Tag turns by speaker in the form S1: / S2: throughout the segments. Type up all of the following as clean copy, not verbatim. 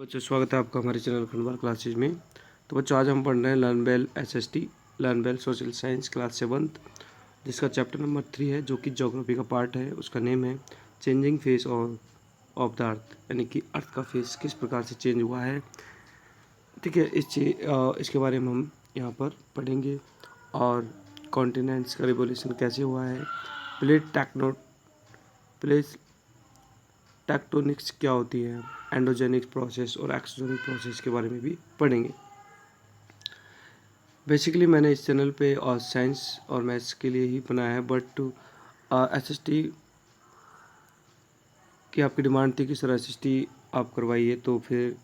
S1: बच्चों स्वागत है आपका हमारे चैनल खंडवा क्लासेज में। तो बच्चों आज हम पढ़ रहे हैं learn bell SST learn bell social science class 7, जिसका चैप्टर नंबर 3 है, जो कि ज्योग्राफी का पार्ट है। उसका नेम है changing face of the earth, यानी कि अर्थ का फेस किस प्रकार से चेंज हुआ है। ठीक है, इसके बारे में हम यहाँ पर पढ़ेंगे। और कॉन्टिनेंट्स का रिवोल्यूशन कैसे हुआ है, प्लेट टेक्टोनिक्स क्या होती है, एंडोजेनिक प्रोसेस और एक्सोजेनिक प्रोसेस के बारे में भी पढ़ेंगे। बेसिकली मैंने इस चैनल पे और साइंस और मैथ्स के लिए ही बनाया है, बट एसएसटी की आपकी डिमांड थी कि सर एसएसटी आप करवाइए, तो फिर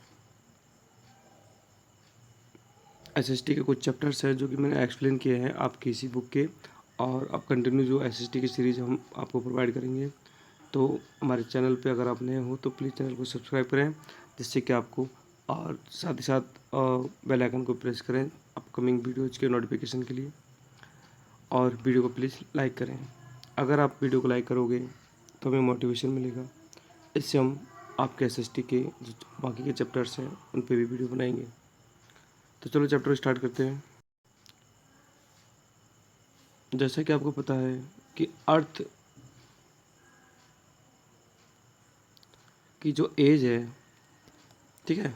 S1: एसएसटी के कुछ चैप्टर्स हैं जो कि मैंने एक्सप्लेन किए हैं आपकी इसी बुक के, और अब कंटिन्यू जो एसएसटी की सीरीज हम आपको प्रोवाइड करेंगे। तो हमारे चैनल पे अगर आप नए हो तो प्लीज़ चैनल को सब्सक्राइब करें, जिससे कि आपको, और साथ ही साथ बेल आइकन को प्रेस करें अपकमिंग वीडियोज़ के नोटिफिकेशन के लिए, और वीडियो को प्लीज़ लाइक करें। अगर आप वीडियो को लाइक करोगे तो हमें मोटिवेशन मिलेगा, इससे हम आपके एसएसटी के जो बाकी के चैप्टर्स हैं उन पर भी वीडियो बनाएंगे। तो चलो चैप्टर स्टार्ट करते हैं। जैसा कि आपको पता है कि अर्थ की जो एज है, ठीक है,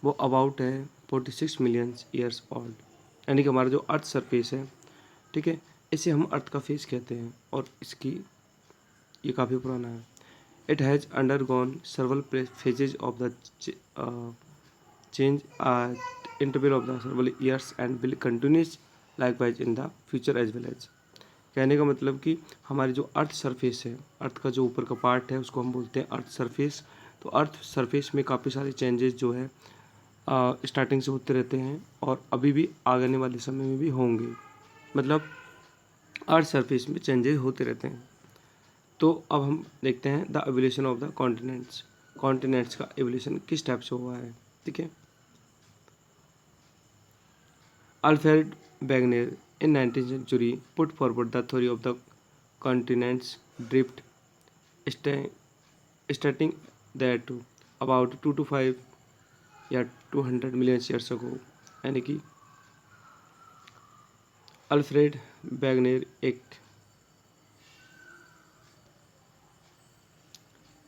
S1: वो अबाउट है 46 मिलियन ईयर्स ओल्ड, यानी कि हमारा जो अर्थ सरफेस है, ठीक है, इसे हम अर्थ का फेस कहते हैं, और इसकी ये काफ़ी पुराना है। It has undergone several phases of the change interval of the several years and will continues likewise in the future as well as. कहने का मतलब कि हमारी जो अर्थ सरफेस है, अर्थ का जो ऊपर का पार्ट है, उसको हम बोलते हैं अर्थ सरफेस। तो अर्थ सरफेस में काफ़ी सारे चेंजेस जो है स्टार्टिंग से होते रहते हैं, और अभी भी आने वाले समय में भी होंगे। मतलब अर्थ सरफेस में चेंजेस होते रहते हैं। तो अब हम देखते हैं the evolution of the continents. Continents का एवोल्यूशन किस टाइप से हुआ है, ठीक है। Alfred Wegener in 19th century put forward the theory of the continents drift, stating that about 2 to 5 या 200 मिलियन ईयर्स अगो, यानी कि अल्फ्रेड वेगनर एक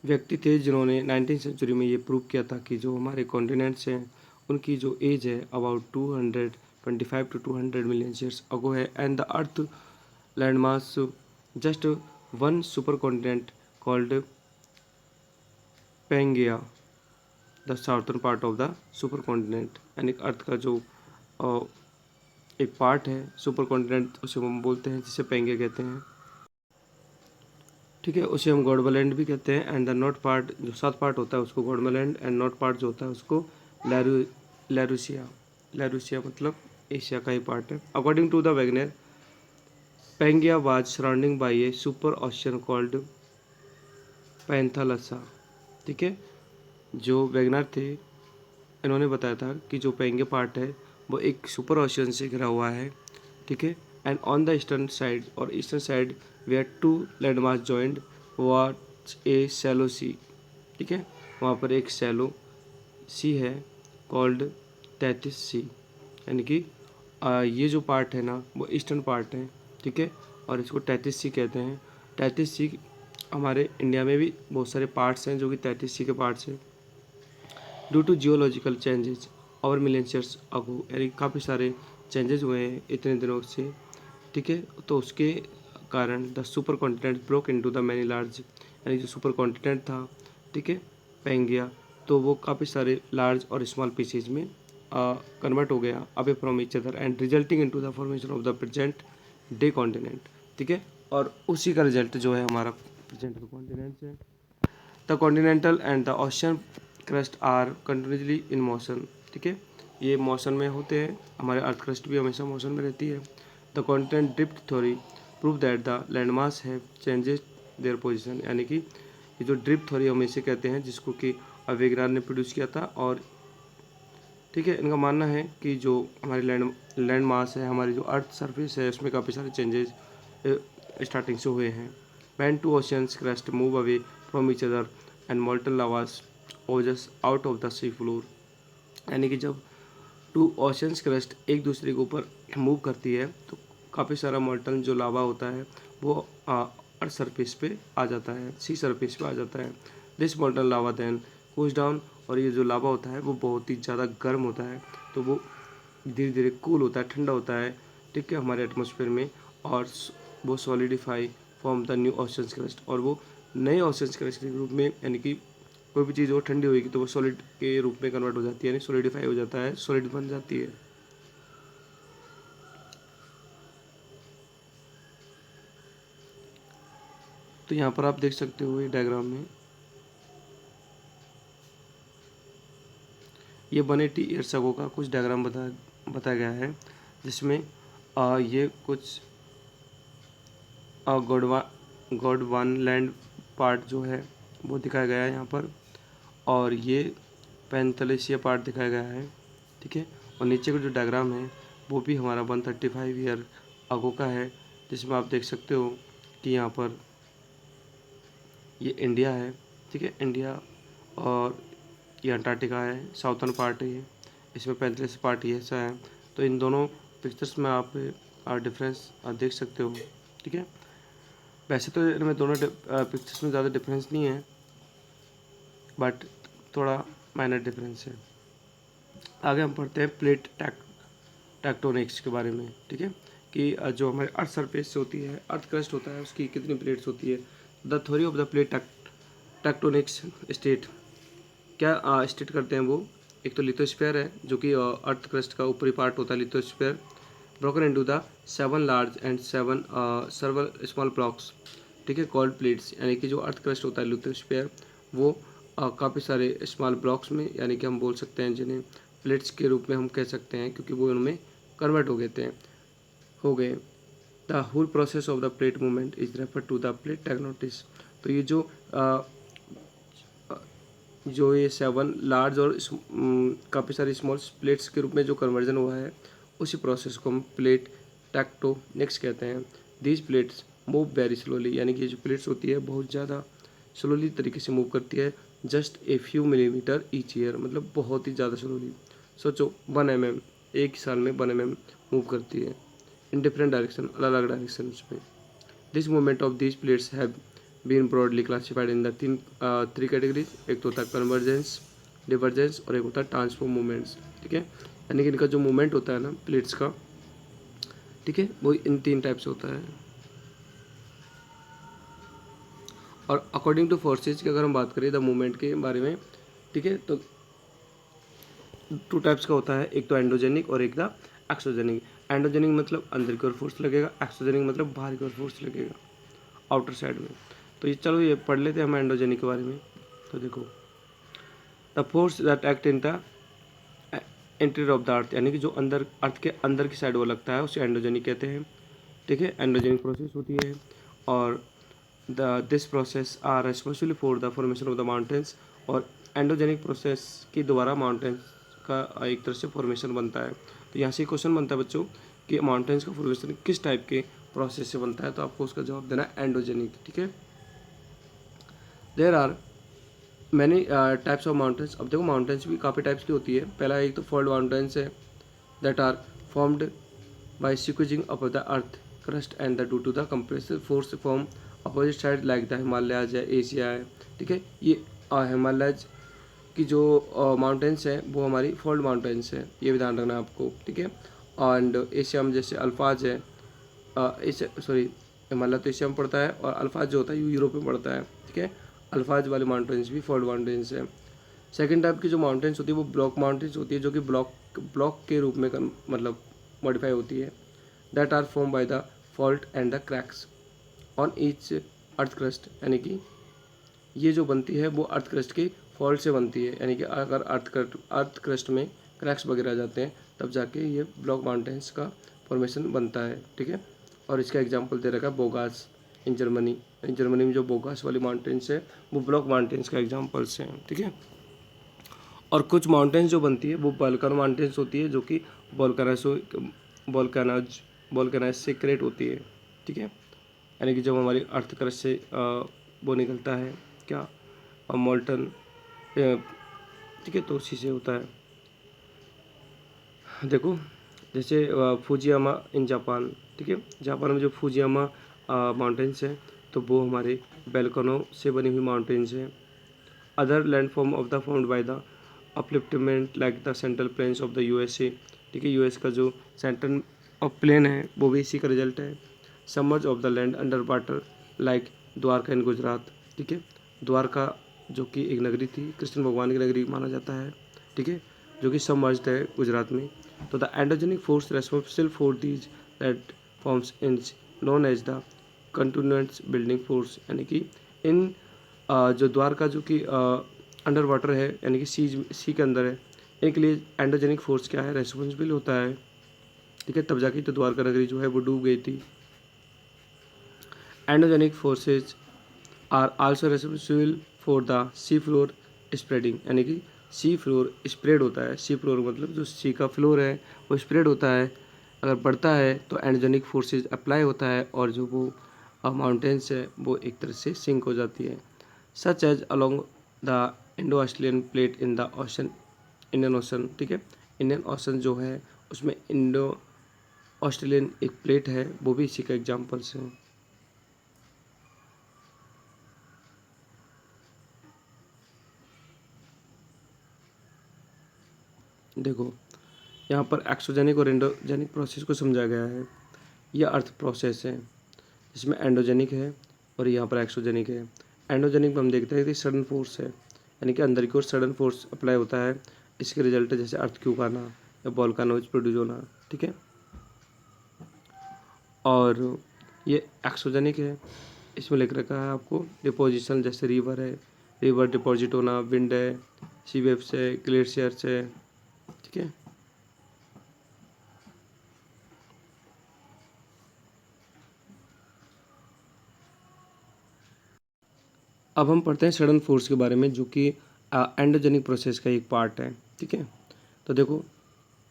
S1: व्यक्ति थे जिन्होंने 19th सेंचुरी में ये प्रूव किया था कि जो हमारे कॉन्टिनेंट्स हैं उनकी जो एज है about 225 to 200 million years ago है, and the earth landmass just one super continent called Pangaea the southern part of the super continent, यानी अर्थ का जो अ, एक पार्ट है सुपर कॉन्टिनेंट, उसे हम बोलते हैं, जिसे पेंगिया कहते हैं, ठीक है। उसे हम गॉडमैलैंड भी कहते हैं, एंड द नॉर्थ पार्ट, जो साउथ पार्ट होता है उसको गॉडमैलैंड, एंड नॉर्थ पार्ट जो होता है उसको लैरू लैरूसिया। लैरूसिया मतलब एशिया का ही पार्ट है। According to the Wegener, Pangaea was surrounding by a super ocean called Panthalassa, ठीक है। जो वेगनर थे, इन्होंने बताया था कि जो पेंगे पार्ट है वो एक सुपर ओशियन से घिरा हुआ है, ठीक है। And on the eastern side, और eastern side where two landmass joined was a shallow sea, ठीक है, वहाँ पर एक सैलो सी है कॉल्ड तैतीस सी, यानी कि ये जो पार्ट है ना वो ईस्टर्न पार्ट है, ठीक है, और इसको तैतीस सी कहते हैं। तैतीस सी हमारे इंडिया में भी बहुत सारे पार्ट्स हैं जो कि तैतीस सी के पार्ट्स हैं। ड्यू टू जियोलॉजिकल चेंजेस और मिलियन ईयर्स अगो, यानी काफ़ी सारे चेंजेस हुए हैं इतने दिनों से, ठीक है। तो उसके कारण the super continent broke into the many large, यानी जो सुपर कॉन्टिनेंट था, ठीक है, पेंगिया, तो वो काफ़ी सारे लार्ज और स्मॉल पीसेज में कन्वर्ट हो गया away from each other, and resulting into the formation of the present day continent, ठीक है। और उसी का रिजल्ट जो है हमारा प्रेजेंट कॉन्टिनेंट है। The continental and the ocean crust are continuously in motion, ठीक है, ये मोशन में होते हैं, हमारे अर्थ क्रस्ट भी हमेशा मोशन में रहती है। The continent drift theory prove that the landmass have changes their position, यानी कि ये जो ड्रिफ्ट थ्योरी हम इसे कहते हैं, जिसको कि वेगनर ने प्रोड्यूस किया था, और ठीक है, इनका मानना है कि जो हमारी लैंड मास है, हमारी जो अर्थ सरफेस है, उसमें काफ़ी सारे चेंजेस स्टार्टिंग से हुए हैं। When two oceans crust move away from each other and molten lavas oozes out of the sea floor. यानी कि जब टू ओशंस क्रस्ट एक दूसरे के ऊपर मूव करती है तो काफ़ी सारा मॉल्टन जो लावा होता है वो अर्थ सरफेस पे आ जाता है, सी सरफेस पे आ जाता है। This molten lava then cools down, और ये जो लावा होता है वो बहुत ही ज़्यादा गर्म होता है, तो वो धीरे धीरे कूल होता है, ठंडा होता है, ठीक है, हमारे एटमॉस्फेयर में, और वो solidify form the new oceans crust, और वो नए ओशंस क्रस्ट के रूप में, यानी कि कोई भी चीज़ वो ठंडी होगी तो वो सॉलिड के रूप में कन्वर्ट हो जाती है, यानी सॉलिडिफाई हो जाता है, सॉलिड बन जाती है। तो यहाँ पर आप देख सकते हो ये डायग्राम में ये 180 ईयर्स अगो का कुछ डायग्राम बताया गया है, जिसमें ये कुछ गोंडवाना लैंड पार्ट जो है वो दिखाया गया है यहाँ पर, और ये पैंतालीसिया पार्ट दिखाया गया है, ठीक है। और नीचे का जो डायग्राम है वो भी हमारा 135 ईयर अगो का है, जिसमें आप देख सकते हो कि यहाँ पर ये इंडिया है, ठीक है, इंडिया, और ये अंटार्कटिका है, साउथर्न पार्ट है ये, इसमें 45 पार्ट ये ऐसा है। तो इन दोनों पिक्चर्स में आप डिफरेंस देख सकते हो, ठीक है। वैसे तो इनमें दोनों पिक्चर्स में ज़्यादा डिफरेंस नहीं है, बट थोड़ा माइनर डिफरेंस है। आगे हम पढ़ते हैं प्लेट टेक्टोनिक्स के बारे में, ठीक है, कि जो हमारे अर्थ सरफेस से होती है, अर्थ क्रस्ट होता है, उसकी कितनी प्लेट्स होती है। The theory of the plate tectonics state, क्या स्टेट करते हैं वो, एक तो लिथोस्फीयर है जो कि अर्थ क्रस्ट का ऊपरी पार्ट होता है, lithosphere, broken into the 7 large and 7 सर्वल small blocks, ठीक है, कॉल्ड प्लेट्स। यानी कि जो अर्थ क्रस्ट होता है लिथोस्फीयर, वो काफ़ी सारे स्मॉल ब्लॉक्स में, यानी कि हम बोल सकते हैं जिन्हें प्लेट्स के रूप में हम कह सकते हैं, क्योंकि वो उनमें कन्वर्ट हो गए। The whole process of the plate movement is refer to the plate tectonics. तो ये जो ये 7 लार्ज और काफ़ी सारी स्मॉल प्लेट्स के रूप में जो कन्वर्जन हुआ है, उसी प्रोसेस को हम प्लेट टेक्टोनिक्स कहते हैं। These plates move very slowly, यानी कि जो प्लेट्स होती है बहुत ज़्यादा स्लोली तरीके से मूव करती है, just a few millimetre each year, मतलब बहुत ही ज़्यादा स्लोली। सोचो 1 mm, एक साल में 1 mm मूव करती है इन डिफरेंट डायरेक्शन, अलग अलग डायरेक्शन में। This movement of these plates have been broadly classified in the three categories. एक तो होता है कन्वर्जेंस, डिवर्जेंस, और एक होता है ट्रांसफॉर्म मूवमेंट्स, ठीक है। यानी कि इनका जो मूवमेंट होता है ना प्लेट्स का, ठीक है, वो इन 3 टाइप से होता है। और अकॉर्डिंग टू फोर्सेज की अगर हम बात करें द मूवमेंट के बारे में, ठीक है, तो 2 टाइप्स का होता है, एक तो एंडोजेनिक और एक द एक्सोजेनिक। एंडोजेनिक मतलब अंदर की ओर फोर्स लगेगा, एक्सोजेनिक मतलब बाहर की ओर फोर्स लगेगा, आउटर साइड में। तो ये चलो ये पढ़ लेते हैं हम एंडोजेनिक के बारे में। तो देखो, the force that act in the interior of the earth, यानी कि जो अंदर अर्थ के अंदर की साइड वो लगता है, उसे एंडोजेनिक कहते हैं, ठीक है। एंडोजेनिक प्रोसेस होती है, और this process are responsible for the formation of the mountains. और एंडोजेनिक प्रोसेस के द्वारा माउंटेन्स का एक तरह से फॉर्मेशन बनता है। तो यहाँ से क्वेश्चन बनता है बच्चों कि माउंटेन्स का फॉर्मेशन किस टाइप के प्रोसेस से बनता है, तो आपको उसका जवाब देना है एंडोजेनिक, ठीक है। There are many types of mountains. अब देखो माउंटेन्स भी काफ़ी टाइप्स की होती है। पहला एक तो फोल्ड माउंटेन्स है, that are formed by squeezing up the earth crust and the due to the compressive force from opposite side like the Himalayas है, एशिया है, ठीक है। ये हिमालयाज की जो माउंटेन्स है वो हमारी फोल्ड माउंटेन्स है, ये भी ध्यान रखना है आपको, ठीक है। एंड एशिया में जैसे अल्फाज है, सॉरी, हिमालय तो एशिया में पड़ता है, और अल्फाज जो होता है यूरोप में पड़ता है, ठीक है। अल्फाज वाले माउंटेन्स भी फोल्ड माउंटेन्स है। सेकेंड टाइप की जो माउंटेन्स होती है वो ब्लॉक माउंटेन्स होती है, जो कि ब्लॉक के रूप में मतलब मॉडिफाई होती है। That are form by the fault and the cracks on each earth crust, यानी कि ये जो बनती है वो अर्थ क्रस्ट की फॉल्ट से बनती है, यानी कि अगर अर्थ क्रस्ट में क्रैक्स वगैरह आ जाते हैं तब जाके ये ब्लॉक माउंटेन्स का फॉर्मेशन बनता है, ठीक है। और इसका एग्जांपल दे रखा है बोगास इन जर्मनी। जर्मनी में जो बोगास वाली माउंटेन्स है वो ब्लॉक माउंटेन्स का एग्जाम्पल्स हैं, ठीक है। और कुछ माउंटेन्स जो बनती है वो वोल्केनो माउंटेन्स होती है, जो कि वोल्केनाइज से क्रिएट होती है, ठीक है। यानी कि जब हमारी अर्थ क्रस्ट से वो निकलता है क्या, मोल्टन ठीक है, तो उसी से होता है। देखो जैसे फुजियामा इन जापान, ठीक है, जापान में जो फुजियामा माउंटेन्स हैं तो वो हमारे बैल्कनो से बनी हुई माउंटेन्स हैं। Other landform of the found by the upliftment like the central plains of the USA, ठीक है, यूएस का जो सेंट्रल ऑफ प्लेन है वो भी इसी का रिजल्ट है। Submerge of the land under water like Dwarka in Gujarat, ठीक है, द्वारका जो कि एक नगरी थी, कृष्ण भगवान की नगरी माना जाता है, ठीक है, जो कि सबमर्ज्ड है गुजरात में। तो the endogenic force responsible for these that forms in known as the continuous building force, यानी कि इन जो द्वारका जो कि अंडर वाटर है यानी कि सी के अंदर है, इनके लिए एंडोजेनिक फोर्स क्या है, रेस्पॉन्सिबल होता है, ठीक है, तब जाके तो द्वारका नगरी जो है वो डूब गई थी। Endogenic forces are also responsible for the sea floor spreading, यानी कि सी फ्लोर स्प्रेड होता है, सी फ्लोर मतलब जो सी का फ्लोर है वो स्प्रेड होता है, अगर बढ़ता है तो एंडोजेनिक फोर्सेज अप्लाई होता है और जो वो माउंटेन्स है वो एक तरह से सिंक हो जाती है। Such as along the Indo Australian plate in the ocean, Indian ocean, ठीक है, इंडियन ओशन जो है उसमें इंडो ऑस्ट्रेलियन एक प्लेट है वो भी इसी का एग्जाम्पल्स हैं। देखो यहाँ पर एक्सोजेनिक और एंडोजेनिक प्रोसेस को समझा गया है। यह अर्थ प्रोसेस है जिसमें एंडोजेनिक है और यहाँ पर एक्सोजेनिक है। एंडोजेनिक में हम देखते हैं कि सडन फोर्स है, यानी कि अंदर की ओर सडन फोर्स अप्लाई होता है, इसके रिजल्ट जैसे अर्थक्वेक आना या वोल्केनोज प्रोड्यूस होना, ठीक है। और ये एक्सोजेनिक है, इसमें लिख रखा है आपको डिपोजिशन, जैसे रिवर है, रिवर डिपॉजिट होना, विंड है, सी वेव्स है, ग्लेशियर्स है, ठीक है। अब हम पढ़ते हैं सडन फोर्स के बारे में जो कि एंडोजेनिक प्रोसेस का एक पार्ट है, ठीक है। तो देखो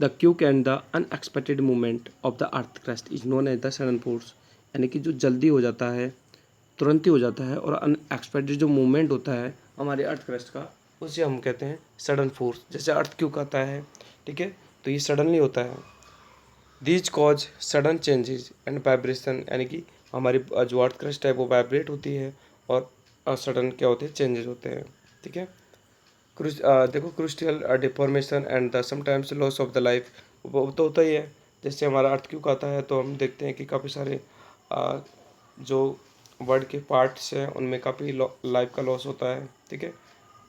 S1: the quick and the unexpected movement of the earth crust is known as the sudden force, यानी कि जो जल्दी हो जाता है, तुरंत ही हो जाता है, और अनएक्सपेक्टेड जो मूवमेंट होता है हमारे अर्थ क्रस्ट का उसे हम कहते हैं सडन फोर्स। जैसे अर्थ क्यूक आता है, ठीक है, तो ये सडनली होता है। These cause sudden changes and vibration, यानी कि हमारी जो अर्थ क्रस्ट है वो वाइब्रेट होती है और सडन क्या होते हैं, चेंजेस होते हैं, ठीक है। देखो crustal deformation and the sometimes loss of the life, वो तो होता ही है। जैसे हमारा अर्थ क्यों आता है तो हम देखते हैं कि काफ़ी सारे जो वर्ड के पार्ट्स हैं उनमें काफ़ी लाइफ का लॉस होता है, ठीक है,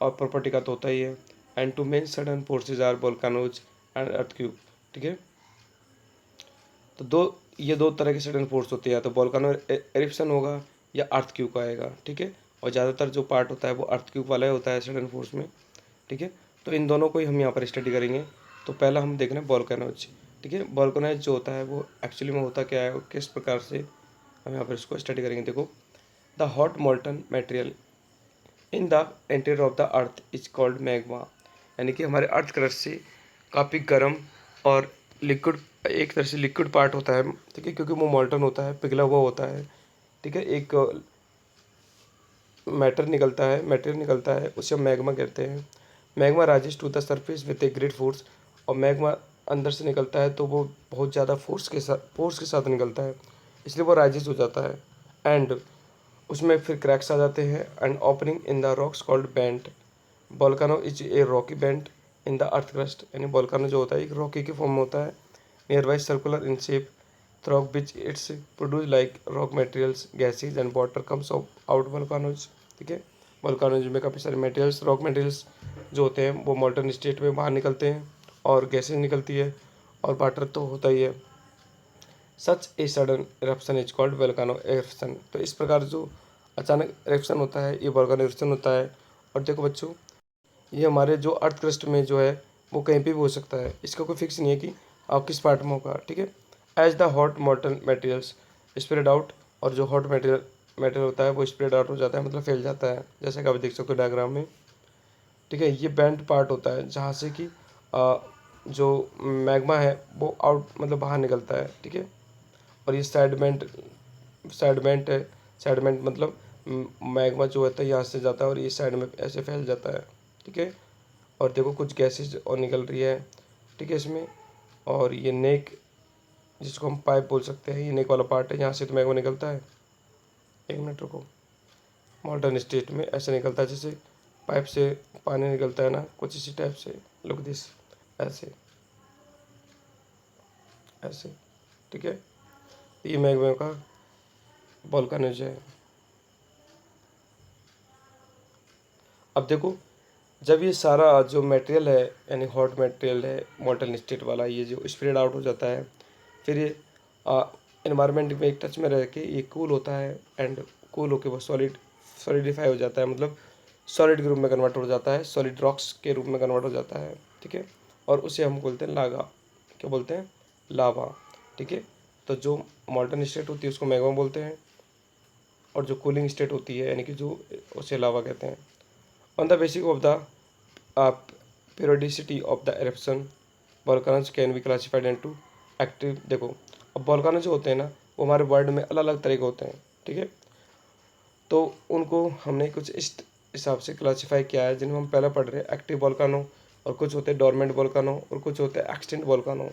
S1: और प्रॉपर्टी का तो होता ही है। And two main sudden forces are volcanoes and earthquake, ठीक है। तो ये दो तरह के सडन फोर्स होते हैं, या तो वोल्केनो एरिप्शन होगा या अर्थक्वेक आएगा, ठीक है, और ज़्यादातर जो पार्ट होता है वो अर्थक्वेक वाला ही होता है सडन फोर्स में, ठीक है। तो इन दोनों को ही हम यहाँ पर स्टडी करेंगे। तो पहला हम देख रहे हैं वोल्केनोज, ठीक है। वोल्केनोज जो होता है वो एक्चुअली में होता क्या है और किस प्रकार से हम यहाँ पर इसको स्टडी करेंगे। देखो the hot molten material in the interior of the earth is called magma, यानी कि हमारे अर्थ क्रस्ट से काफ़ी गर्म और लिक्विड, एक तरह से लिक्विड पार्ट होता है, ठीक है, क्योंकि वो मोल्टन होता है, पिघला हुआ होता है, ठीक है, एक मटेरियल निकलता है, उसे हम मैग्मा कहते हैं। Magma rises to the surface with a great force, और मैग्मा अंदर से निकलता है तो वो बहुत ज़्यादा फोर्स के साथ निकलता है, इसलिए वो राइजेस हो जाता है। एंड उसमें फिर क्रैक्स आ जाते हैं and opening in the rocks called bent. Volcano is a Rocky bent in the earth crust, यानी वोल्केनो जो होता है एक रॉकी के फॉर्म में होता है, near by circular in shape, through which it's produce like rock materials gases and water comes out volcanoes, ठीक है। वोल्केनोज में काफ़ी सारे मटेरियल्स, रॉक मटेरियल्स जो होते हैं वो मोल्टन स्टेट में बाहर निकलते हैं और गैसेज निकलती है और वाटर तो होता ही है। Such a sudden eruption is called volcano eruption, तो इस प्रकार जो अचानक इरप्शन होता है ये वोल्केनो इरप्शन होता है। और देखो बच्चों, ये हमारे जो अर्थ क्रस्ट में जो है वो कहीं पे भी हो सकता है, इसका कोई फिक्स नहीं है कि आप किस पार्ट में होगा, ठीक है। As the hot molten materials spread out, और जो हॉट मटेरियल होता है वो स्प्रेड आउट हो जाता है, मतलब फैल जाता है, जैसे कि आप देख सकते हो डायग्राम में, ठीक है। ये बैंड पार्ट होता है जहाँ से कि जो मैग्मा है वो आउट मतलब बाहर निकलता है, ठीक है। और ये साइडमेंट है, साइडमेंट मतलब मैग्मा जो होता है यहाँ से जाता है और ये साइड में ऐसे फैल जाता है, ठीक है। और देखो कुछ गैसेज और निकल रही है, ठीक है इसमें। और ये नेक, जिसको हम पाइप बोल सकते हैं, ये नेक वाला पार्ट है, यहाँ से तो मैग्मा निकलता है। एक मिनट रुको। मॉल्टन स्टेट में ऐसे निकलता है जैसे पाइप से पानी निकलता है ना, कुछ इसी टाइप से। लुक दिस, ऐसे ऐसे, ठीक है। ये मैग्मा का वोल्केनोज है। अब देखो, जब ये सारा जो मटेरियल है, यानी हॉट मटेरियल है मॉल्टन स्टेट वाला, ये जो स्प्रेड आउट हो जाता है, फिर ये इन्वायरमेंट में एक टच में रह के ये कूल होता है, एंड कूल होके वो सॉलिडिफाई हो जाता है, मतलब सॉलिड के रूप में कन्वर्ट हो जाता है, सॉलिड रॉक्स के रूप में कन्वर्ट हो जाता है, ठीक है। और उसे हम बोलते हैं लावा। क्या बोलते हैं? लावा, ठीक है। तो जो मॉल्टन स्टेट होती है उसको मैग्मा बोलते हैं, और जो कूलिंग स्टेट होती है यानी कि जो, उसे लावा कहते हैं। On the basis of the periodicity of the eruption, volcanoes can be classified into active। देखो, अब वॉल्कानो जो होते हैं ना, वो हमारे वर्ल्ड में अलग अलग तरह के होते हैं, ठीक है। तो उनको हमने कुछ इस हिसाब से क्लासीफाई किया है, जिनमें हम पहले पढ़ रहे हैं एक्टिव वॉल्कानो, और कुछ होते हैं डोरमेंट वॉल्कानो, और कुछ होते हैं एक्सटिंक्ट वॉल्कानो।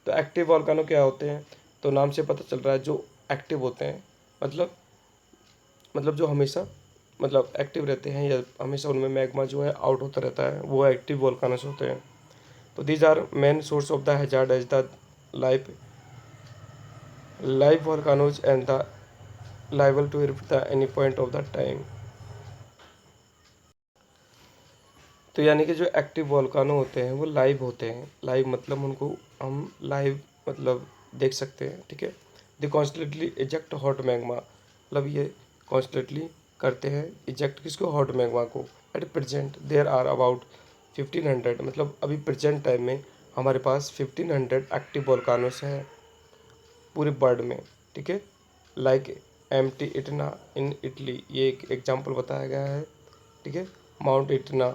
S1: तो एक्टिव वॉल्कानो क्या होते हैं? तो नाम से पता चल रहा है, जो एक्टिव होते हैं, मतलब जो हमेशा मतलब एक्टिव रहते हैं, या हमेशा उनमें मैग्मा जो है आउट होता रहता है, वो एक्टिव वोल्कानोस होते हैं। तो these are main source of the hazard as the live live volcanoes and the liable to erupt the any point of the time. तो यानी कि जो एक्टिव वोल्कानो होते हैं वो लाइव होते हैं। लाइव मतलब उनको हम लाइव मतलब देख सकते हैं, ठीक है। They constantly eject hot magma, मतलब ये कॉन्स्टेंटली करते हैं इजेक्ट किसको? हॉट मैग्मा को। At present there are about 1500, मतलब अभी प्रेजेंट टाइम में हमारे पास 1500 एक्टिव वोल्कानोस हैं पूरे वर्ल्ड में, ठीक है। Like M T Etna in Italy, ये एक एग्जाम्पल बताया गया है, ठीक है। माउंट इटना,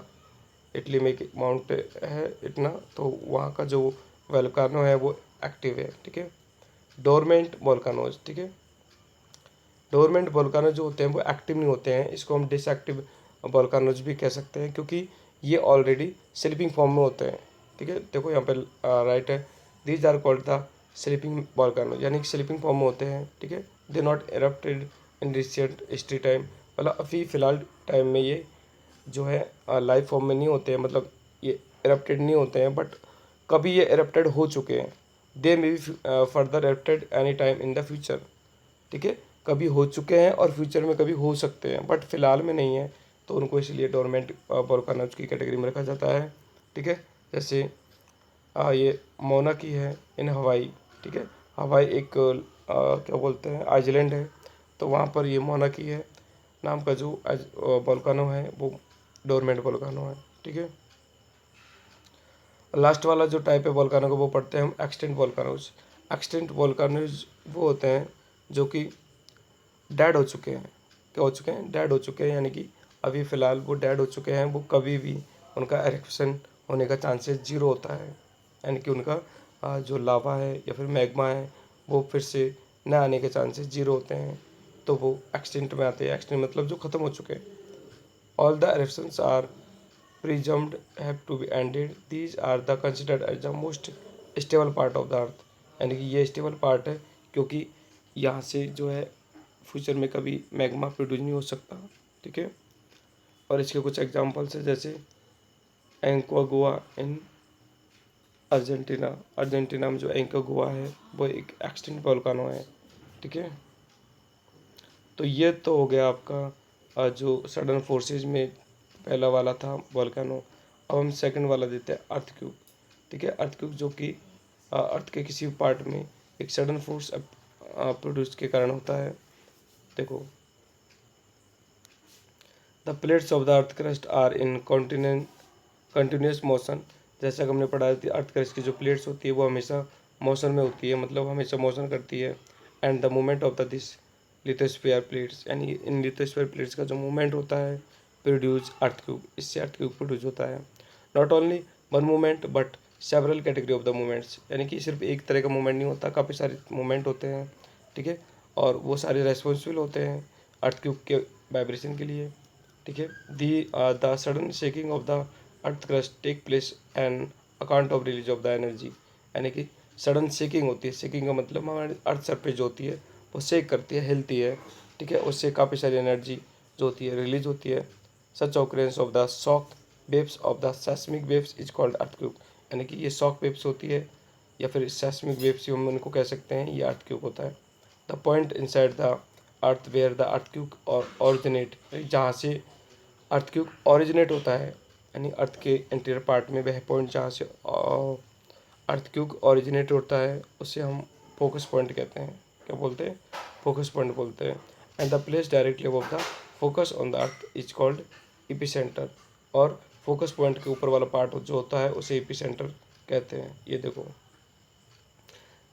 S1: इटली में एक माउंट है इतना, तो वहाँ का जो वोल्कानो है वो एक्टिव है, ठीक है। डोरमेंट वोल्कानोज, ठीक है। डोरमेंट वोल्कानो जो होते हैं वो एक्टिव नहीं होते हैं, इसको हम डिसएक्टिव वोल्कानोज भी कह सकते हैं, क्योंकि ये ऑलरेडी स्लीपिंग फॉर्म में होते हैं, ठीक है। देखो यहाँ पे राइट है, these are called the sleeping volcano, यानी कि स्लीपिंग फॉर्म में होते हैं, ठीक है। They not erupted in recent history time, मतलब अभी फ़िलहाल टाइम में ये जो है लाइव फॉर्म में नहीं होते हैं, मतलब ये एरप्टेड नहीं होते हैं, बट कभी ये एरप्टेड हो चुके हैं। They may be further erupted any time in the future, ठीक है। कभी हो चुके हैं और फ्यूचर में कभी हो सकते हैं, बट फिलहाल में नहीं है, तो उनको इसलिए डोरमेंट वोल्केनोज की कैटेगरी में रखा जाता है, ठीक है। जैसे ये मोना की है इन हवाई, ठीक है। हवाई एक क्या बोलते हैं, आइलैंड है, तो वहाँ पर ये मोना की है नाम का जो वोल्केनो है वो डोरमेंट वोल्केनो है, ठीक है। लास्ट वाला जो टाइप है वोल्केनो का वो पढ़ते हैं हम एक्सटिंक्ट वोल्केनोज। एक्सटिंक्ट वोल्केनोज वो होते हैं जो कि डेड हो चुके हैं। क्या हो चुके हैं? डेड हो चुके हैं, यानी कि अभी फ़िलहाल वो डेड हो चुके हैं, वो कभी भी उनका एरप्शन होने का चांसेस जीरो होता है, यानी कि उनका जो लावा है या फिर मैग्मा है वो फिर से न आने के चांसेस जीरो होते हैं, तो वो एक्सटिंक्ट में आते हैं। एक्सटिंक्ट मतलब जो ख़त्म हो चुके हैं। All the eruptions are presumed have to be ended. These are the considered as the most stable part of the earth, यानी कि ये स्टेबल पार्ट है, क्योंकि यहाँ से जो है फ्यूचर में कभी मैग्मा प्रोड्यूस नहीं हो सकता, ठीक है। और इसके कुछ एग्जांपल्स है, जैसे एंकोगुआ इन अर्जेंटीना। अर्जेंटीना में जो एंकोगुआ है वो एक एक्सटिंक्ट वोल्केनो है, ठीक है। तो ये तो हो गया आपका जो सडन फोर्सेस में पहला वाला था वोल्केनो। अब हम सेकंड वाला देते हैं अर्थक्वेक, ठीक है। अर्थक्वेक जो कि अर्थ के किसी भी पार्ट में एक सडन फोर्स प्रोड्यूस के कारण होता है। देखो, the plates of the earth crust are in continuous motion. जैसा कि हमने पढ़ा थी, अर्थ क्रस्ट की जो प्लेट्स होती है वो हमेशा मोशन में होती है, मतलब हमेशा मोशन करती है। And the movement of the this lithosphere plates, यानी इन लिथोस्फीयर प्लेट्स का जो मूवमेंट होता है प्रोड्यूस अर्थक्वेक, इससे अर्थक्वेक प्रोड्यूस होता है। Not only one movement but several category of the movements, यानी कि सिर्फ एक तरह का मूवमेंट नहीं होता, काफ़ी सारे मूवमेंट होते हैं, ठीक है। और वो सारे रेस्पॉन्सिबल होते हैं अर्थक्वेक के वाइब्रेशन के लिए, ठीक है। The the sudden shaking of the earth crust take place on account of release of the energy, यानी कि सडन शेकिंग होती है। शेकिंग का मतलब हमारी अर्थ सरफेस जो होती है वो शेक करती है, हिलती है, ठीक है, उससे काफ़ी सारी एनर्जी जो होती है रिलीज होती है। Such occurrence of the shock waves of the seismic waves is called earthquake, यानी कि ये शॉक वेव्स होती है या फिर सेस्मिक वेव्स हम उनको कह सकते हैं, ये अर्थक्वेक होता है। The point inside the earth where the earthquake और ओरिजिनेट, जहाँ से अर्थक्वेक ओरिजिनेट होता है, यानी अर्थ के इंटीरियर पार्ट में वह पॉइंट जहाँ से अर्थक्वेक ओरिजिनेट होता है उसे हम फोकस पॉइंट कहते हैं। क्या बोलते हैं? फोकस पॉइंट बोलते हैं। And the place directly above the focus on the earth is called epicentre, और फोकस पॉइंट के ऊपर वाला पार्ट जो होता है उसे एपिसेंटर कहते हैं। ये देखो,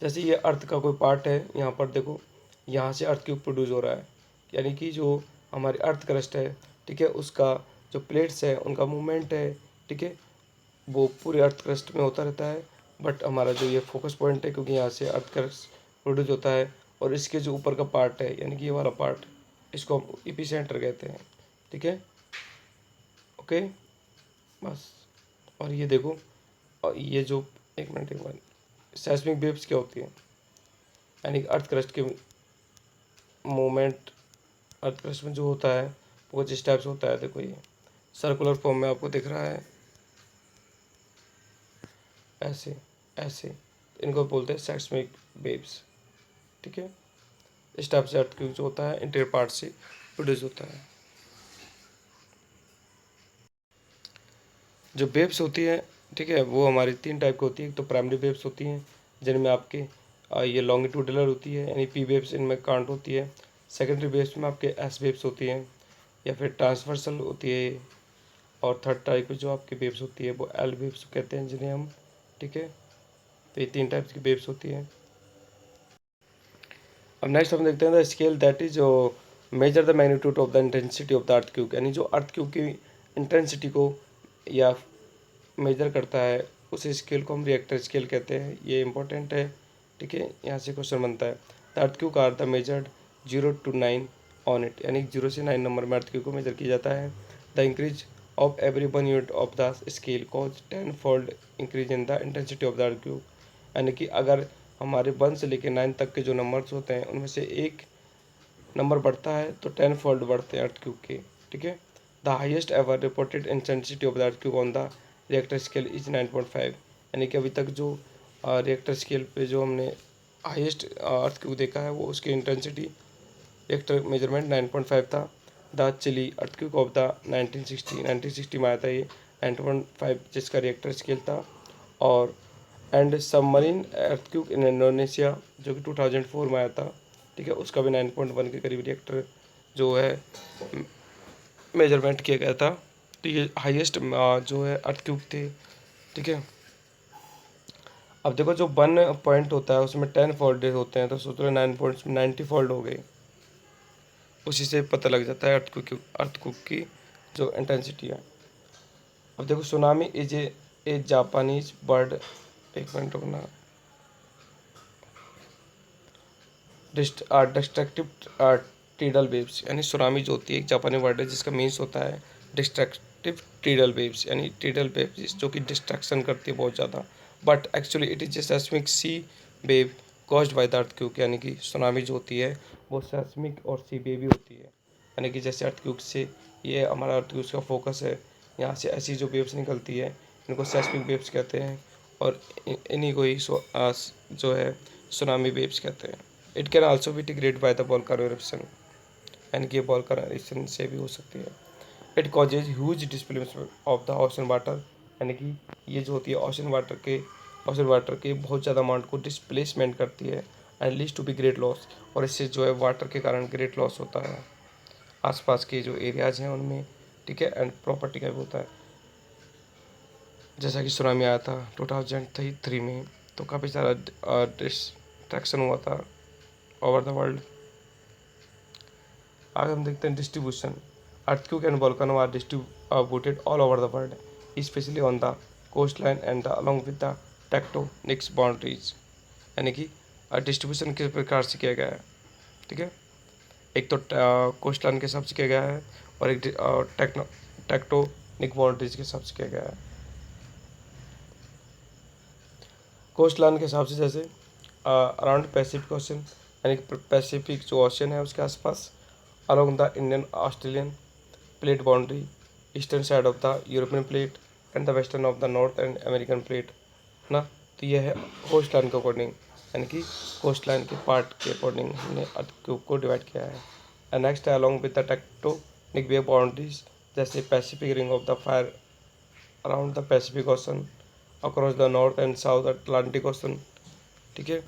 S1: जैसे ये अर्थ का कोई पार्ट है, यहाँ पर देखो, यहाँ से अर्थ क्यूब प्रोड्यूस हो रहा है, यानी कि जो हमारी अर्थ क्रस्ट है, ठीक है, उसका जो प्लेट्स है उनका मूवमेंट है, ठीक है, वो पूरे अर्थ क्रस्ट में होता रहता है। बट हमारा जो ये फोकस पॉइंट है, क्योंकि यहाँ से अर्थ क्रस्ट प्रोड्यूस होता है, और इसके जो ऊपर का पार्ट है, यानी कि ये वाला पार्ट, इसको हम एपिसेंटर कहते हैं, ठीक है, ओके, बस। और ये देखो, और ये जो, एक मिनट, सेस्मिक वेव्स क्या होती है, यानी कि अर्थ क्रस्ट के मूवमेंट, अर्थ क्रस्ट में जो होता है वो जिस टाइप से होता है, देखो ये सर्कुलर फॉर्म में आपको दिख रहा है, ऐसे ऐसे, इनको बोलते हैं सेस्मिक वेव्स, ठीक है। इस टाइप से अर्थक्वेक जो होता है इंटीरियर पार्ट से प्रोड्यूस होता है। जो वेव्स होती है, ठीक है, वो हमारी तीन टाइप की होती है। एक तो प्राइमरी वेव्स होती हैं जिनमें आपके ये लॉन्गिट्यूडलर होती है, यानी पी वेव्स इनमें काउंट होती है। सेकेंडरी वेव्स में आपके एस वेव्स होती हैं या फिर ट्रांसवर्सल होती है। और थर्ड टाइप जो आपकी वेव्स होती है वो एल वेव्स कहते हैं जिन्हें हम, ठीक है। तो ये तीन टाइप्स की वेव्स होती हैं। अब नेक्स्ट हम देखते हैं the scale that is measure the magnitude of the intensity of the earthquake, यानी जो अर्थक्वेक की इंटेंसिटी को या मेजर करता है उस स्केल को हम रिएक्टर स्केल कहते हैं। ये इंपॉर्टेंट है, ठीक है, यहाँ से क्वेश्चन बनता है। The earthquake are the measured 0 to 9 on it, यानी 0 से 9 नंबर में अर्थक्वेक को मेजर किया जाता है। The increase of every 1 unit of the scale cause 10 fold increase in the intensity of the earthquake, यानी कि अगर हमारे 1 से लेकर 9 तक के जो नंबर्स होते हैं उनमें से एक नंबर बढ़ता है तो 10 फोल्ड बढ़ते हैं अर्थक्वेक के, ठीक है। The highest ever reported intensity of the earthquake on the Richter scale is 9.5, यानी कि अभी तक जो रिएक्टर स्केल पे जो हमने हाईएस्ट अर्थक्वेक देखा है वो उसकी इंटेंसिटी रिएक्टर मेजरमेंट 9.5 था। The Chile earthquake of the 1960 में आया था ये 9.5, जिसका रिएक्टर स्केल था। और and submarine earthquake in Indonesia जो कि 2004 में आया था, ठीक है, उसका भी 9.1 के करीब रिएक्टर जो है मेजरमेंट किया गया था। तो ये हाईएस्ट जो है अर्थक्वेक थे, ठीक है। अब देखो, जो 1 पॉइंट होता है उसमें 10 फोल्ड होते हैं, तो सोच लो 9 पॉइंट्स में 90 फोल्ड हो गए। उसी से पता लग जाता है अर्थक्वेक की जो इंटेंसिटी है। अब देखो, tsunami is a Japanese bird, एक मिनट रुकना, डिस्ट्रक्टिव टीडल वेव्स, यानी सुनामी जो होती है एक जापानी वर्ड है जिसका मीन्स होता है डिस्ट्रक्टिव टीडल वेव्स, यानी टीडल वेव्स जो कि डिस्ट्रक्शन करती है बहुत ज़्यादा। But actually it is a seismic sea wave caused by the earthquake, यानी कि सुनामी जो होती है वो सेस्मिक और सी वेव ही होती है, यानी कि जैसे अर्थक्वेक से ये हमारा अर्थक्वेक का फोकस है, यहाँ से ऐसी जो वेव्स निकलती है इनको सेस्मिक वेव्स कहते हैं, और इन्हीं को ही जो है सुनामी वेव्स कहते हैं। It can also be triggered by the volcano eruption, यानी कि वोल्केनो इरप्शन से भी हो सकती है। It causes huge displacement of the ocean water, यानी कि ये जो होती है ओशन वाटर के बहुत ज़्यादा अमाउंट को डिस्प्लेसमेंट करती है। And leads to be great loss, और इससे जो है वाटर के कारण ग्रेट लॉस होता है आसपास के जो एरियाज़ हैं उनमें, ठीक है, एंड प्रॉपर्टी का भी होता है। जैसा कि सुनामी आया था 2003 में, तो काफ़ी सारा डिस्ट्रैक्शन हुआ था ओवर द वर्ल्ड। आगे हम देखते हैं distribution. Earthquake and volcano are distributed all over the world, specially on the coast line and along with the tectonics boundaries, यानी कि डिस्ट्रीब्यूशन किस प्रकार से किया गया है, ठीक है। एक तो कोस्ट लाइन के हिसाब से किया गया है, और एक निक बाउंड्रीज के हिसाब से किया गया है। कोस्ट लाइन के हिसाब से जैसे अराउंड पैसिफिक ओशन, यानी कि पैसिफिक जो ओशन है उसके आसपास, along the Indian Australian plate boundary, eastern side of the European plate and the western of the North and American plate ना। तो यह है कोस्ट लाइन के अकॉर्डिंग, यानी कि कोस्ट लाइन के पार्ट के अकॉर्डिंग हमने अर्थ क्यूब को डिवाइड किया है। एंड नेक्स्ट है along with the tectonic wave boundaries, जैसे Pacific ring of the fire around the Pacific Ocean, across the North and South Atlantic Ocean. ठीक है,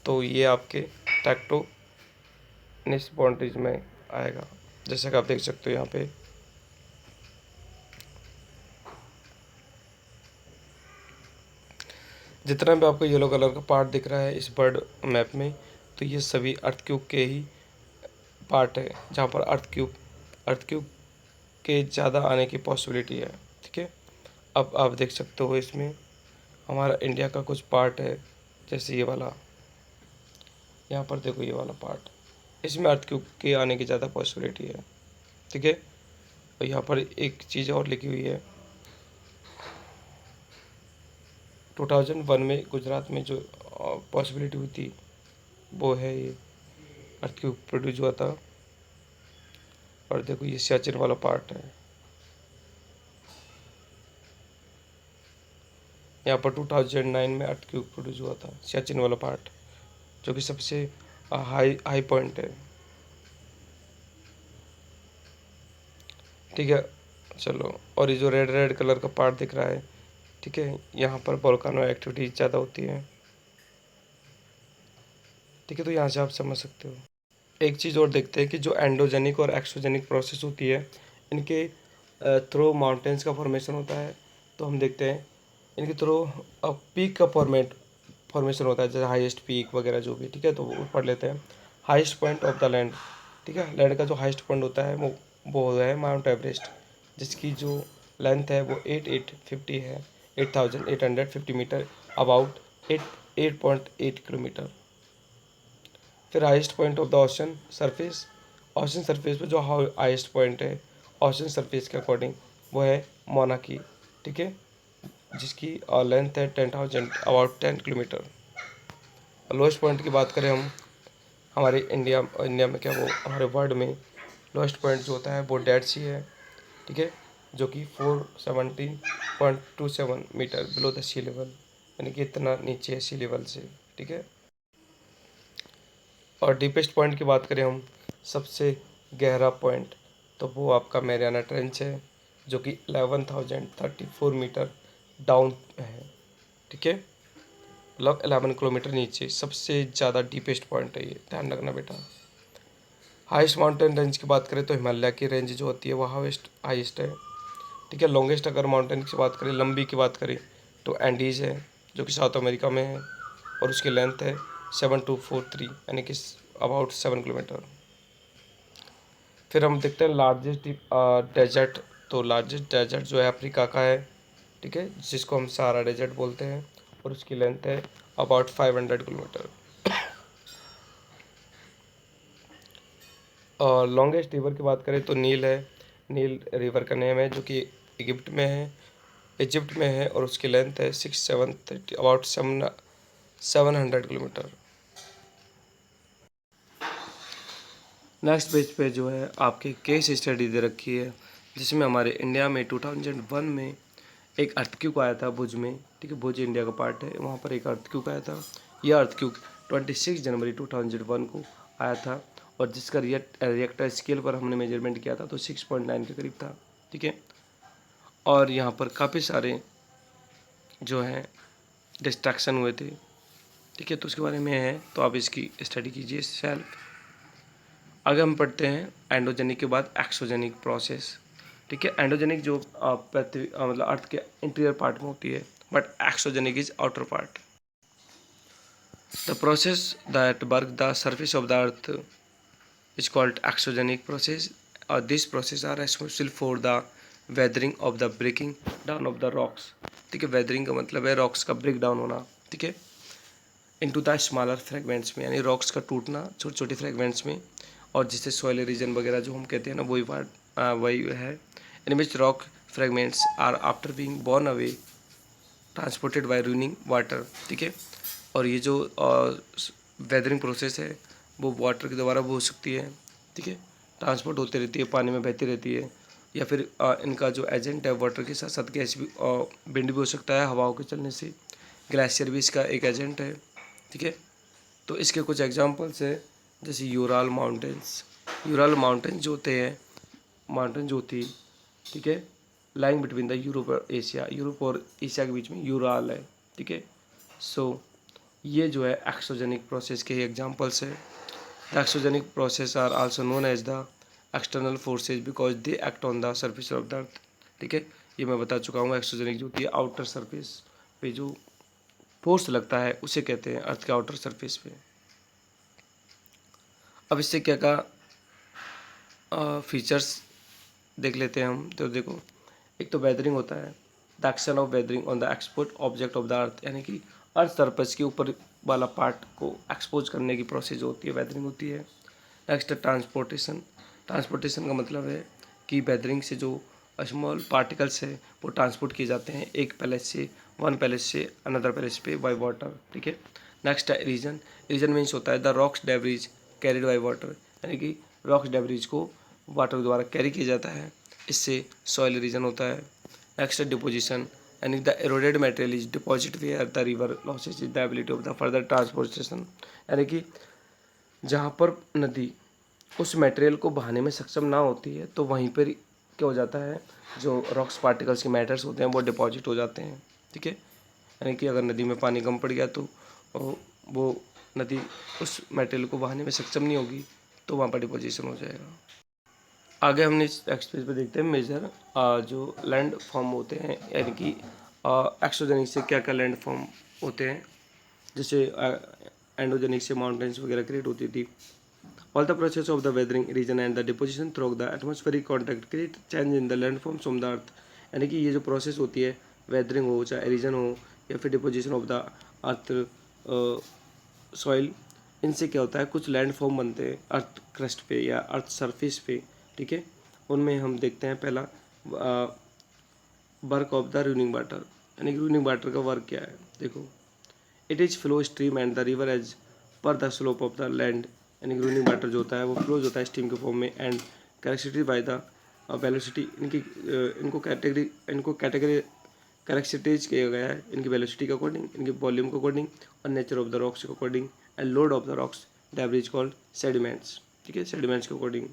S1: तो ये आपके टेक्टोनिक बाउंड्रीज में आएगा, जैसा कि आप देख सकते हो यहाँ पे। जितना भी आपको येलो कलर का पार्ट दिख रहा है इस बर्ड मैप में, तो ये सभी अर्थ क्यूब के ही पार्ट है, जहाँ पर अर्थ क्यूब के ज़्यादा आने की पॉसिबिलिटी है। ठीक है, अब आप देख सकते हो इसमें हमारा इंडिया का कुछ पार्ट है, जैसे ये वाला, यहाँ पर देखो ये वाला पार्ट, इसमें अर्थ क्यूब के आने की ज़्यादा पॉसिबिलिटी है। ठीक है, और यहाँ पर एक चीज़ और लिखी हुई है, 2001 में गुजरात में जो पॉसिबिलिटी हुई थी वो है ये अर्थ क्यूब प्रोड्यूस हुआ था। और देखो ये सियाचिन वाला पार्ट है, यहाँ पर 2009 में अर्थ क्यूब प्रोड्यूस हुआ था, सियाचिन वाला पार्ट, जो कि सबसे हाई पॉइंट है। ठीक है, चलो, और ये जो रेड रेड कलर का पार्ट दिख रहा है, ठीक है, यहाँ पर वोल्केनो एक्टिविटी ज़्यादा होती है। ठीक है, तो यहाँ से आप समझ सकते हो। एक चीज़ और देखते हैं कि जो एंडोजेनिक और एक्सोजेनिक प्रोसेस होती है, इनके थ्रू माउंटेन्स का फॉर्मेशन होता है। तो हम देखते हैं इनके थ्रू पीक का फॉर्मेशन होता है, जैसे हाईएस्ट पीक वगैरह जो भी। ठीक है, तो वो पढ़ लेते हैं। Highest point of the land, ठीक है, लैंड का जो हाईएस्ट पॉइंट होता है वो है माउंट एवरेस्ट, जिसकी जो लेंथ है वो 8850 है, 8850 मीटर, अबाउट 8.8 किलोमीटर। फिर highest point of the ocean surface पे जो हाईएस्ट पॉइंट है ओशन सरफेस के अकॉर्डिंग वो है मोनाकी। ठीक है, जिसकी लेंथ है 10,000, अबाउट 10 किलोमीटर। लोएस्ट पॉइंट की बात करें हम, हमारे इंडिया में क्या, वो हमारे वर्ल्ड में लोएस्ट पॉइंट जो होता है वो डेड सी है। ठीक है, जो कि 417.27 meter below the sea level, यानी कि इतना नीचे है सी लेवल से। ठीक है, और डीपेस्ट पॉइंट की बात करें हम, सबसे गहरा पॉइंट, तो वो आपका मैरियाना ट्रेंच है, जो कि 11,034 मीटर डाउन है। ठीक है, मतलब 11 किलोमीटर नीचे सबसे ज़्यादा डीपेस्ट पॉइंट है ये, ध्यान रखना बेटा। हाईएस्ट माउंटेन रेंज की बात करें तो हिमालय की रेंज जो होती है वो हाईएस्ट है। ठीक है, लॉन्गेस्ट अगर माउंटेन की बात करें, लंबी की बात करें, तो एंडीज़ है, जो कि साउथ अमेरिका में है, और उसकी लेंथ है 7243, यानी कि अबाउट 7 किलोमीटर। फिर हम देखते हैं लार्जेस्ट डेजर्ट, तो लार्जेस्ट डेजर्ट जो है अफ्रीका का है। ठीक है, जिसको हम सहारा डेजर्ट बोलते हैं, और उसकी लेंथ है अबाउट 500 किलोमीटर। और लॉन्गेस्ट रिवर की बात करें तो नील है, नील रिवर का नेम है, जो कि इजिप्ट में है, और उसकी लेंथ है 6,730, अबाउट 700 किलोमीटर। नेक्स्ट पेज पे जो है आपके केस स्टडी दे रखी है, जिसमें हमारे इंडिया में 2001 में एक अर्थक्वेक आया था भुज में। ठीक है, भुज इंडिया का पार्ट है, वहाँ पर एक अर्थक्वेक आया था। यह अर्थक्वेक 26 जनवरी 2001 को आया था, और जिसका रिएक्टर स्केल पर हमने मेजरमेंट किया था तो 6.9 के करीब था। ठीक है, और यहाँ पर काफ़ी सारे जो हैं डिस्ट्रैक्शन हुए थे। ठीक है, तो उसके बारे में है, तो आप इसकी स्टडी कीजिए सेल्फ। आगे हम पढ़ते हैं एंडोजेनिक के बाद एक्सोजेनिक प्रोसेस। ठीक है, एंडोजेनिक जो पृथ्वी मतलब अर्थ के इंटीरियर पार्ट में होती है, but exogenic is outer part. The process that work the surface of the earth is called exogenic process, और this process are responsible for the weathering of the breaking down of the rocks. ठीक है, weathering का मतलब है rocks का break down होना। ठीक है, इनटू द स्मॉलर फ्रेगमेंट्स में, यानी रॉक्स का टूटना छोटी छोटी फ्रेगमेंट्स में, और जिससे सॉइल रीजन वगैरह जो हम कहते हैं ना, वही है, in which rock fragments are after being borne away transported by running water, ठीक है। और ये जो वेदरिंग प्रोसेस है वो वाटर के द्वारा हो सकती है, ठीक है, ट्रांसपोर्ट होती रहती है, पानी में बहती रहती है, या फिर इनका जो एजेंट है वाटर के साथ साथ गैस भी विंड भी हो सकता है हवाओं के चलने से। ग्लेशियर भी इसका एक एजेंट है, ठीक है। तो इसके कुछ एग्जांपल्स है, जैसे यूराल माउंटेन्स। यूराल माउंटेन्स जो होते हैं, माउंटेन जो होती है, ठीक है, लाइंग बिटवीन द यूरोप और एशिया, यूरोप और एशिया के बीच में यूराल है, ठीक है। सो ये जो है एक्सोजेनिक प्रोसेस के एग्जांपल्स है। The exogenic process are also known as the external forces because they act on the surface of the earth, ठीक है। ये मैं बता चुका हूँ। एक्सोजेनिक जो होती है आउटर सरफेस पे जो फोर्स लगता है उसे कहते हैं अर्थ के आउटर सरफेस पे। अब इससे क्या फीचर्स देख लेते हैं हम। तो देखो, एक तो वेदरिंग होता है, the action of weathering on the export object of the earth, यानी कि अर्थ सरफेस के ऊपर वाला पार्ट को एक्सपोज करने की प्रोसेस जो होती है वेदरिंग होती है। Next transportation. ट्रांसपोर्टेशन का मतलब है कि वेदरिंग से जो स्मॉल पार्टिकल्स है वो ट्रांसपोर्ट किए जाते हैं एक पैलेस से, वन पैलेस से अनदर पैलेस पे बाय वाटर, ठीक है। नेक्स्ट है रीजन। रीजन मीन्स होता है the rocks debris carried by water, यानी कि रॉक्स डेब्रिज को वाटर द्वारा कैरी किया जाता है, इससे सॉइल रीजन होता है। नेक्स्ट है डिपोजिशन, यानी the eroded material is deposit where the river loses the ability of the further transportation, यानी कि जहाँ पर नदी उस मटेरियल को बहाने में सक्षम ना होती है तो वहीं पर क्या हो जाता है, जो रॉक्स पार्टिकल्स के मैटर्स होते हैं वो डिपॉजिट हो जाते हैं, ठीक है। यानी कि अगर नदी में पानी कम पड़ गया तो वो नदी उस मटेरियल को बहाने में सक्षम नहीं होगी, तो वहाँ पर डिपोजिशन हो जाएगा। आगे हमने इस नेक्स्ट पेज पे देखते हैं मेजर जो लैंड फॉर्म होते हैं, यानी कि एक्सोजेनिक से क्या क्या लैंड फॉर्म होते हैं। जैसे एंडोजेनिक से माउंटेन्स वगैरह क्रिएट होती थी। All the process of the weathering reason and the deposition through the atmospheric contact create change in the land forms of the earth, यानी कि ये जो प्रोसेस होती है, वेदरिंग हो चाहे रीजन हो या फिर deposition of the earth soil, इनसे क्या होता है, कुछ लैंड फॉर्म बनते हैं अर्थ क्रस्ट पे या अर्थ सरफेस पे, ठीक है। उनमें हम देखते हैं पहला work of the running water, यानी कि रूनिंग वाटर का वर्क क्या है। देखो, it is flow stream and the river as per the slope of the land, यानी कि रूनिंग वाटर जो होता है वो फ्लोज होता है स्टीम के फॉर्म में एंड कैरेक्टरिस्टिड बाय द वेलोसिटी, इनको कैटेगरी कैरेक्टरिस्टिज किया गया है इनकी वेलोसिटी के अकॉर्डिंग, इनके वॉल्यूम के अकॉर्डिंग और नेचर ऑफ द रॉक्स के according and load of the rocks debris called sediments, ठीक है, सेडिमेंट्स के according.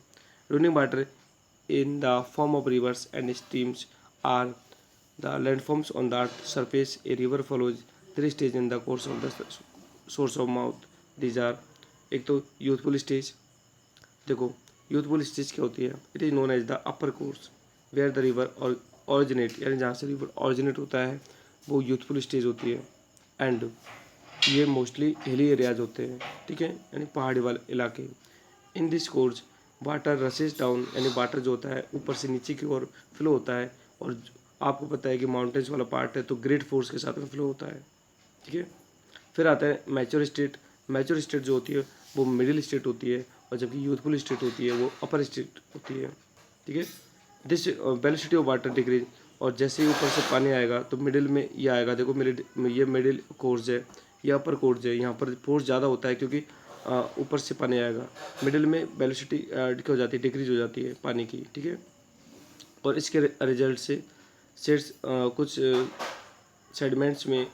S1: Ruining water in the form of rivers and streams are the landforms on the earth surface. A river follows three stages in the course of the source of mouth. These are, एक तो youthful stage. देखो, youthful stage क्या होती है, it is known as the upper course where the river और originate, यानी जहाँ से रिवर ऑरिजिनेट होता है वो यूथफुल स्टेज होती है। एंड ये मोस्टली हिली एरियाज होते हैं, ठीक है, यानी पहाड़ी वाले इलाके। In this course water रसेस down, यानी वाटर जो होता है ऊपर से नीचे की ओर फ्लो होता है। और आपको पता है कि माउंटेन्स वाला पार्ट है तो ग्रेट फोर्स के साथ में फ्लो होता है, ठीक है। फिर आता है मैच्योर स्टेट। मैच्योर स्टेट जो होती है वो मिडिल स्टेट होती है, और जबकि यूथफुल स्टेट होती है वो अपर स्टेट होती है, ठीक है। This velocity of water decrease, और जैसे ही ऊपर से पानी आएगा तो मिडिल में ये आएगा। देखो ये मिडिल कोर्स है, ये अपर कोर्स है, यहाँ पर फोर्स ज़्यादा होता है क्योंकि ऊपर से पानी आएगा। मिडिल में वेलोसिटी क्या हो जाती है, डिक्रीज हो जाती है पानी की, ठीक है। और इसके रिजल्ट से सेट्स कुछ सेडिमेंट्स में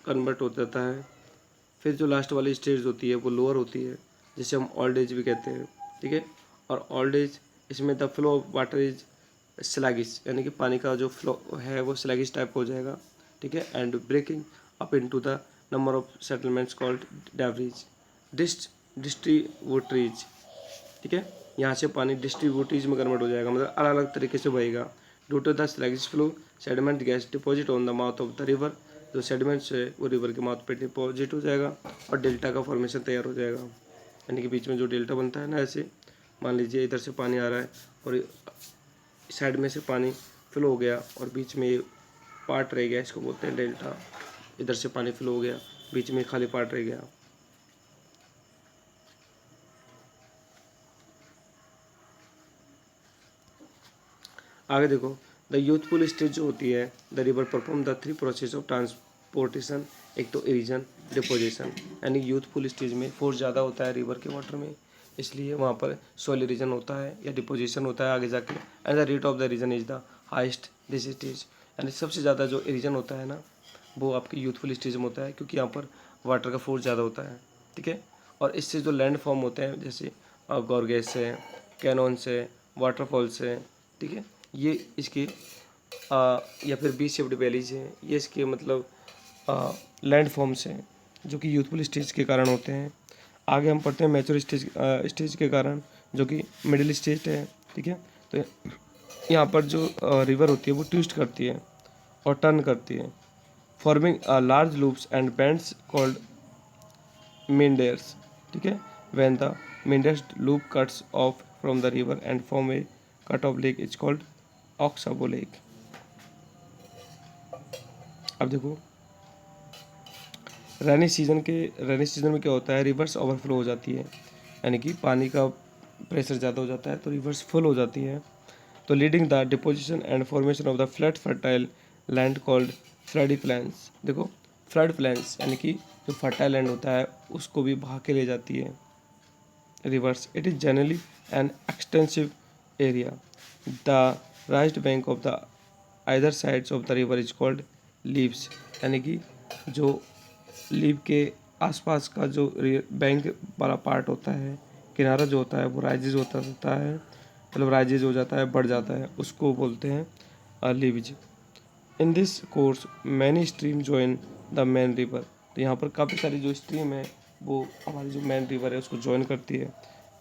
S1: कन्वर्ट हो जाता है। फिर जो लास्ट वाली स्टेज होती है वो लोअर होती है, जिसे हम ओल्ड एज भी कहते हैं, ठीक है। और ओल्ड एज, इसमें the flow of water is sluggish, यानी कि पानी का जो फ्लो है वो स्लैगिश टाइप हो जाएगा, ठीक है। And breaking up into the number of settlements called डेवरीज डिस्ट्रीब्यूटरीज, ठीक है। यहाँ से पानी डिस्ट्रीब्यूटरीज में कन्वर्ट हो जाएगा, मतलब अलग अलग तरीके से बहेगा। Due to the sluggish flow sediment gets deposit on the mouth of the river, जो सेडिमेंट्स है वो रिवर के माउथ पे डिपॉजिट हो जाएगा और डेल्टा का फॉर्मेशन तैयार हो जाएगा। यानी कि बीच में जो डेल्टा बनता है ना, ऐसे मान लीजिए इधर से पानी आ रहा है और साइड में से पानी फ्लो हो गया और बीच में पार्ट रह गया, इसको बोलते हैं डेल्टा। इधर से पानी फ्लो हो गया, बीच में खाली पार्ट रह गया। आगे देखो, द यूथफुल स्टेज जो होती है, the river perform the three process of transportation, एक तो इरिजन, डिपोजिशन, यानी यूथफुल स्टेज में फोर्स ज़्यादा होता है रिवर के वाटर में, इसलिए वहाँ पर सॉइल इरिजन होता है या डिपोजिशन होता है आगे जाके, and the rate of the erosion is the highest this stage, यानी सबसे ज़्यादा जो इरिजन होता है ना वो आपके यूथफुल स्टेज में होता है, क्योंकि यहाँ पर वाटर का फोर्स ज़्यादा होता है, ठीक है। और इससे जो लैंड फॉर्म होते हैं जैसे गॉर्गेस है, कैनॉन से, वाटरफॉल से, ठीक है, ये इसके या फिर बी शेप्ड वैलीज हैं, ये इसके मतलब लैंड फॉर्म्स हैं जो कि यूथफुल स्टेज के कारण होते हैं। आगे हम पढ़ते हैं मैच्योर स्टेज के कारण, जो कि मिडिल स्टेज है, ठीक है। तो यहाँ पर जो रिवर होती है वो ट्विस्ट करती है और टर्न करती है, forming large loops and bands called meanders, ठीक है। when the meanders loop cuts off from the river and form a cut off lake is called oxbow lake। अब देखो रेनी सीजन में क्या होता है, रिवर्स ओवरफ्लो हो जाती है, यानी कि पानी का प्रेशर ज़्यादा हो जाता है तो रिवर्स फुल हो जाती है, तो leading the deposition and formation of the flat fertile land called floody plains. देखो फ्लड प्लान्स यानी कि जो फर्टाइल लैंड होता है उसको भी बहा के ले जाती है reverse. It is generally an extensive area, the राइज्ड bank of the either sides of the river is called leaves, यानी कि जो लीव के आसपास का जो बैंक वाला पार्ट होता है, किनारा जो होता है वो राइजेज होता है, मतलब राइजेज हो जाता है, बढ़ जाता है, उसको बोलते हैं leaves. In this course many stream join the main river, तो यहाँ पर काफ़ी सारी जो स्ट्रीम है वो हमारी जो मेन रिवर है उसको ज्वाइन करती है,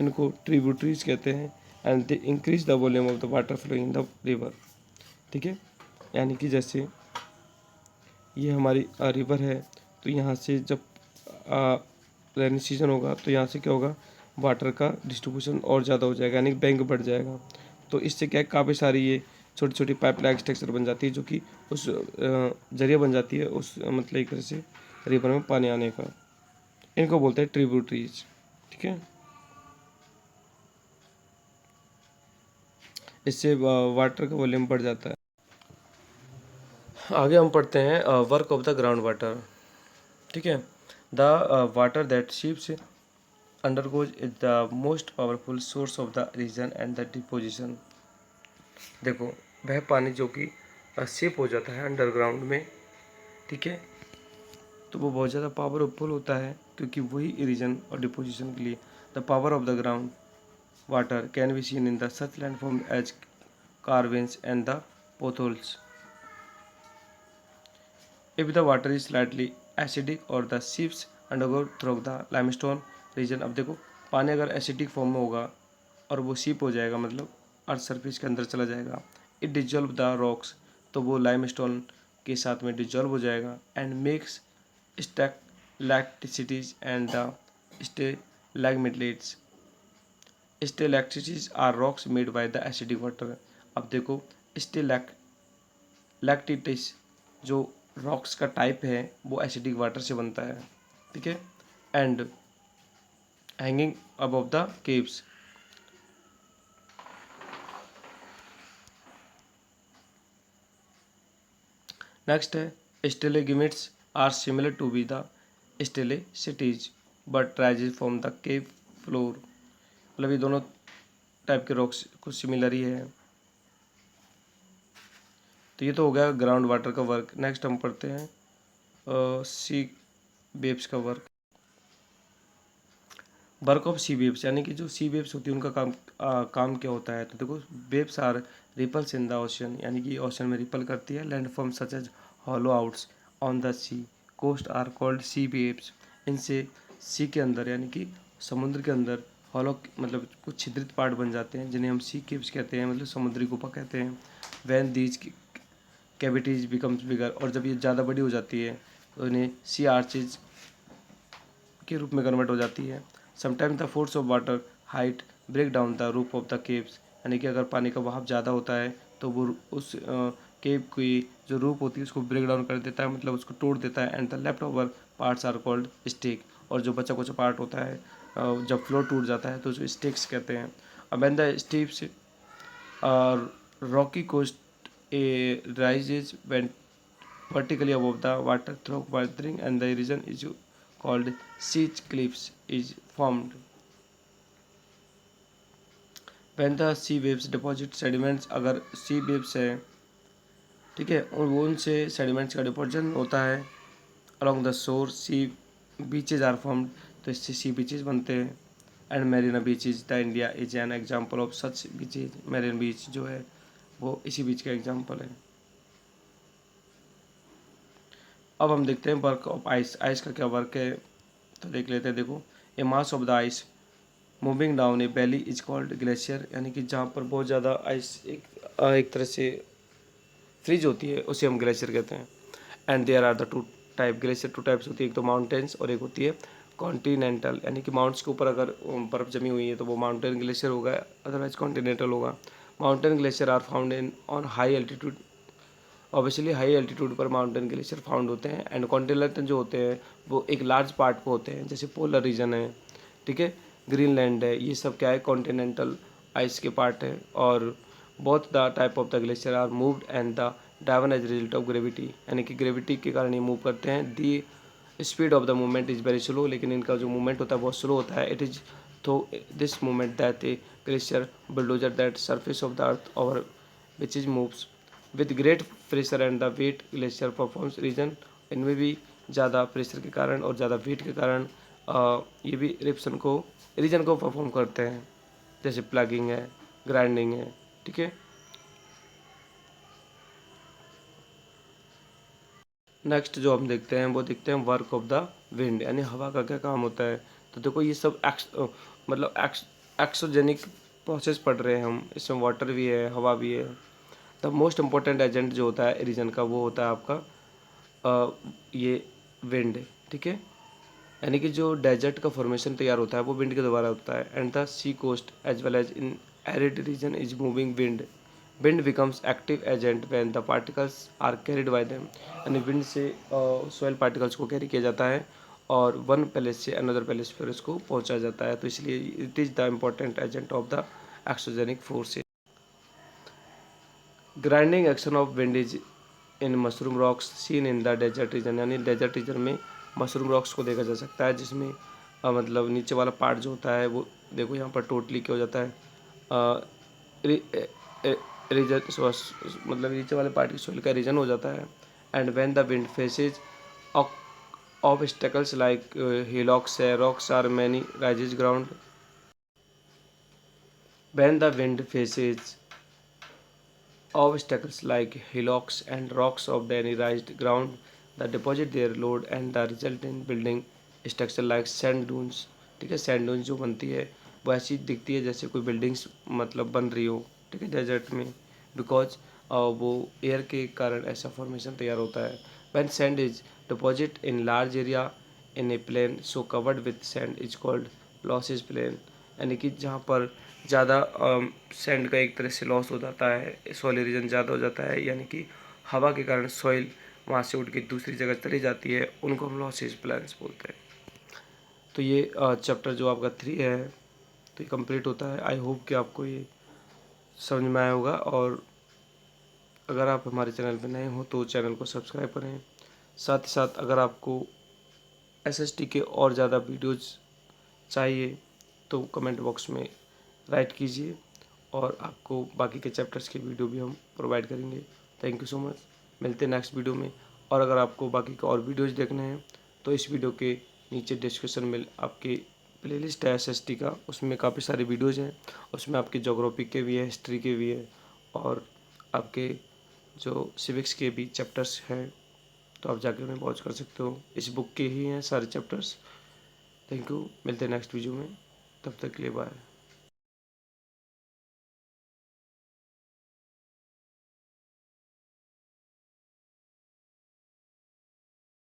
S1: इनको ट्रिब्यूटरीज कहते हैं, and they increase the volume of the water flow in the river, ठीक है। यानी कि जैसे ये हमारी रिवर है, तो यहाँ से जब रेनी सीजन होगा तो यहाँ से क्या होगा, वाटर का डिस्ट्रीब्यूशन और ज़्यादा हो जाएगा, यानी बैंक बढ़ जाएगा, तो इससे क्या है काफ़ी सारी ये छोटी छोटी पाइपलाइन स्ट्रक्चर बन जाती है जो कि उस जरिए बन जाती है उस मतलब एक तरह से रिवर में पानी आने का, इनको बोलते हैं ट्रिब्यूटरीज, ठीक है। इससे वाटर का वॉल्यूम बढ़ जाता है। आगे हम पढ़ते हैं work of the ground water, ठीक है। The water that ships undergoes is the most powerful source of the region and the deposition। देखो वह पानी जो कि शिप हो जाता है अंडरग्राउंड में, ठीक है, तो वो बहुत ज़्यादा पावरफुल होता है, क्योंकि वही इरिजन और डिपोजिशन के लिए the power of the ground water can be seen in the such landform as carvings and the potholes। If the water is slightly acidic or the ships undergo through the limestone region, अब देखो पानी अगर acidic form में होगा और वो सीप हो जाएगा, मतलब अर्थ सरफेस के अंदर चला जाएगा, इट डिजॉल्व द रॉक्स, तो वो लाइमस्टोन के साथ में डिजॉल्व हो जाएगा, and makes stalactites and the stalagmites. Stalactites are rocks made by the acidic water. अब देखो स्टेलैक्टिटिस जो रॉक्स का टाइप है वो एसिडिक वाटर से बनता है, ठीक है, and hanging above the caves. Next है stalagmites are similar to be the stalactites but rises from the cave floor, मतलब ये दोनों टाइप के रॉक्स कुछ सिमिलर ही है। तो ये तो हो गया ग्राउंड वाटर का वर्क। नेक्स्ट हम पढ़ते हैं सी वेव्स का work. Work of sea waves, यानी कि जो सी वेव्स होती है उनका काम क्या होता है, तो देखो waves are ripples in the ocean, यानी कि ओशन में रिपल करती है, landform such as hollow outs on the sea coast are called sea waves. इनसे सी के अंदर यानी कि समुद्र के अंदर हॉलो मतलब कुछ छिद्रित पार्ट बन जाते हैं जिन्हें हम सी केव्स कहते हैं, मतलब समुद्री गुफा कहते हैं। वैन दीज कैविटीज बिकम्स बिगर, और जब ये ज़्यादा बड़ी हो जाती है तो इन्हें सी आर्चेज के रूप में कन्वर्ट हो जाती है। Sometimes the force of water height break down the roof of the caves, यानी कि अगर पानी का बहाव ज़्यादा होता है तो वो उस केव की जो रूप होती है उसको ब्रेक डाउन कर देता है, मतलब उसको तोड़ देता है, and the left over parts are called stack, और जो बचा कुचा पार्ट होता है जब फ्लोर टूट जाता है तो उसको स्टेक्स कहते हैं। अब and the steeps rocky coast rises when vertically above the water through weathering, and the region is called siege cliffs is formed when the sea waves deposit sediments. अगर sea waves है, ठीक है, और वो उनसे sediments का deposition होता है along the shore, sea beaches are formed, तो इससे sea beaches बनते हैं. And Marina beaches the India is an example of such beaches. Marina beach जो है वो इसी बीच का एग्जाम्पल है. अब हम देखते हैं वर्क ऑफ आइस. आइस का क्या वर्क है तो देख लेते हैं. देखो, a mass of the ice moving down a valley is called glacier, यानी कि जहाँ पर बहुत ज़्यादा आइस एक तरह से फ्रीज होती है उसे हम ग्लेशियर कहते हैं. And there are the two type. Glacier two types होती है, एक तो माउंटेन्स और एक होती है कॉन्टिनेंटल, यानी कि माउंट्स के ऊपर अगर बर्फ़ जमी हुई है तो वो माउंटेन ग्लेशियर होगा, अदरवाइज कॉन्टिनेंटल होगा. Mountain glacier are found in on high altitude. Obviously high altitude पर माउंटेन ग्लेशियर फाउंड होते हैं. एंड कॉन्टिनेंटल जो होते हैं वो एक लार्ज पार्ट पे होते हैं, जैसे पोलर रीजन है, ठीक है, ग्रीनलैंड है, ये सब क्या है, कॉन्टिनेंटल आइस के पार्ट है. और both the type of the glacier are moved and the down as result of gravity, यानी कि ग्रेविटी के कारण ये मूव करते हैं. The speed of the movement is very slow, लेकिन इनका जो मूवमेंट होता है बहुत स्लो होता है. It is through this movement that a glacier bulldozer that surface of the earth over which is moves with great pressure and the weight. Glacier performs region, इनमें भी ज़्यादा प्रेशर के कारण और ज़्यादा वेट के कारण ये भी रिप्सन को रीजन को परफॉर्म करते हैं, जैसे प्लगिंग है, ग्राइंडिंग है, ठीक है. नेक्स्ट जो हम देखते हैं वो देखते हैं वर्क ऑफ द विंड, यानी हवा का क्या काम होता है. तो देखो ये सब मतलब एक्सोजेनिक प्रोसेस पढ़ रहे हैं हम, इसमें वाटर भी है, हवा भी है. द मोस्ट इम्पोर्टेंट एजेंट जो होता है रीजन का वो होता है आपका ये विंड, ठीक है. यानी कि जो डेजर्ट का फॉर्मेशन तैयार होता है वो विंड के द्वारा होता है. And the sea coast as well as in arid region is moving wind. Wind becomes active agent when the particles are carried by them, यानी विंड से सॉइल पार्टिकल्स को कैरी किया जाता है और वन पैलेस से अनदर पैलेस पर उसको पहुंचा जाता है. तो इसलिए it is the important agent of the exogenic force. Grinding action of wind is in mushroom rocks seen in the desert region, यानी डेजर्ट रीजन में मशरूम रॉक्स को देखा जा सकता है, जिसमें मतलब नीचे वाला पार्ट जो होता है वो देखो यहाँ पर टोटली क्या हो जाता है, रीजन मतलब नीचे वाले पार्ट की सोइल का रीजन हो जाता है. And when the wind faces obstacles like hillocks है, rocks are many rises ground. When the wind faces obstacles like hillocks and rocks of the raised ground that deposit their load and the result in building structure like sand dunes. ठीक है, sand dunes जो बनती है वो ऐसी दिखती है जैसे कोई बिल्डिंग्स मतलब बन रही हो, ठीक है, डेजर्ट में, बिकॉज वो एयर के कारण ऐसा फॉर्मेशन तैयार होता है. When sand is deposit in large area in a plain so covered with sand is called loess plain, यानी कि जहाँ पर ज़्यादा सैंड का एक तरह से लॉस हो जाता है, सॉइल रीजन ज़्यादा हो जाता है, यानी कि हवा के कारण सॉइल वहाँ से उठ के दूसरी जगह चली जाती है, उनको हम लॉसेज प्लान्स बोलते हैं. तो ये चैप्टर जो आपका 3 है तो ये कंप्लीट होता है. आई होप कि आपको ये समझ में आया होगा. और अगर आप हमारे चैनल पर नए हो तो चैनल को सब्सक्राइब करें. साथ ही साथ अगर आपको SST के और ज़्यादा वीडियोज़ चाहिए तो कमेंट बॉक्स में राइट कीजिए और आपको बाकी के चैप्टर्स की वीडियो भी हम प्रोवाइड करेंगे. Thank you so much. मिलते हैं नेक्स्ट वीडियो में. और अगर आपको बाकी के और वीडियोज़ देखने हैं तो इस वीडियो के नीचे डिस्क्रिप्शन में आपकी प्लेलिस्ट है SST का, उसमें काफ़ी सारे वीडियोज़ हैं. उसमें आपके ज्योग्राफी के भी है, हिस्ट्री के भी है और आपके जो सिविक्स के भी चैप्टर्स हैं, तो आप जाके उन्हें वॉच कर सकते हो. इस बुक के ही हैं सारे चैप्टर्स. Thank you. मिलते हैं नेक्स्ट वीडियो में. तब तक के लिए बाय.